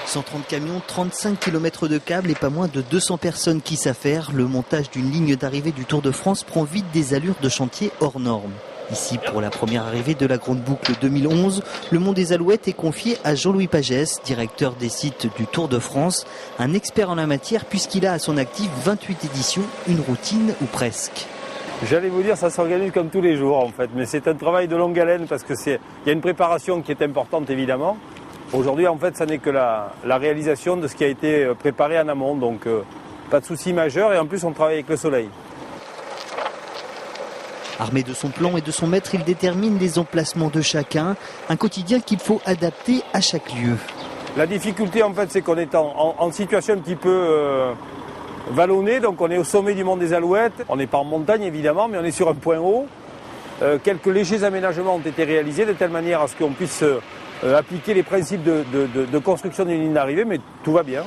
130 camions, 35 km de câbles et pas moins de 200 personnes qui s'affairent. Le montage d'une ligne d'arrivée du Tour de France prend vite des allures de chantier hors normes. Ici, pour la première arrivée de la Grande Boucle 2011, le Mont des Alouettes est confié à Jean-Louis Pagès, directeur des sites du Tour de France, un expert en la matière puisqu'il a à son actif 28 éditions, une routine ou presque. J'allais vous dire, ça s'organise comme tous les jours en fait, mais c'est un travail de longue haleine parce qu'il y a une préparation qui est importante évidemment. Aujourd'hui en fait, ça n'est que la réalisation de ce qui a été préparé en amont, donc pas de souci majeur et en plus on travaille avec le soleil. Armé de son plan et de son maître, il détermine les emplacements de chacun, un quotidien qu'il faut adapter à chaque lieu. La difficulté en fait, c'est qu'on est en situation un petit peu vallonnée, donc on est au sommet du Mont des Alouettes. On n'est pas en montagne évidemment, mais on est sur un point haut. Quelques légers aménagements ont été réalisés de telle manière à ce qu'on puisse appliquer les principes de construction d'une ligne d'arrivée, mais tout va bien.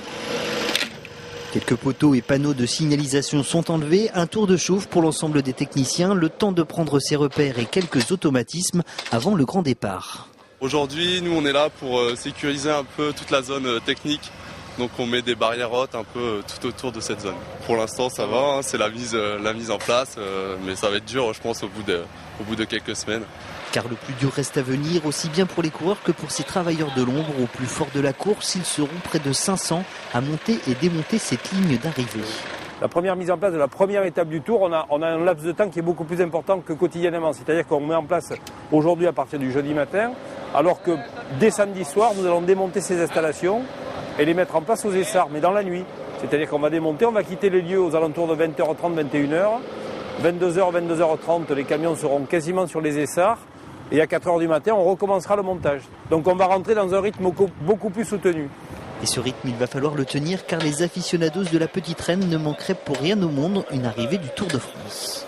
Quelques poteaux et panneaux de signalisation sont enlevés, un tour de chauffe pour l'ensemble des techniciens, le temps de prendre ses repères et quelques automatismes avant le grand départ. Aujourd'hui, nous on est là pour sécuriser un peu toute la zone technique, donc on met des barrières hautes un peu tout autour de cette zone. Pour l'instant ça va, c'est la mise en place, mais ça va être dur je pense au bout de quelques semaines. Car le plus dur reste à venir, aussi bien pour les coureurs que pour ces travailleurs de l'ombre. Au plus fort de la course, ils seront près de 500 à monter et démonter cette ligne d'arrivée. La première mise en place de la première étape du Tour, on a un laps de temps qui est beaucoup plus important que quotidiennement. C'est-à-dire qu'on met en place aujourd'hui à partir du jeudi matin, alors que dès samedi soir, nous allons démonter ces installations et les mettre en place aux Essarts, mais dans la nuit. C'est-à-dire qu'on va démonter, on va quitter les lieux aux alentours de 20h30, 21h. 22h, 22h30, les camions seront quasiment sur les Essarts. Et à 4h du matin, on recommencera le montage. Donc on va rentrer dans un rythme beaucoup plus soutenu. Et ce rythme, il va falloir le tenir car les aficionados de la Petite Reine ne manqueraient pour rien au monde une arrivée du Tour de France.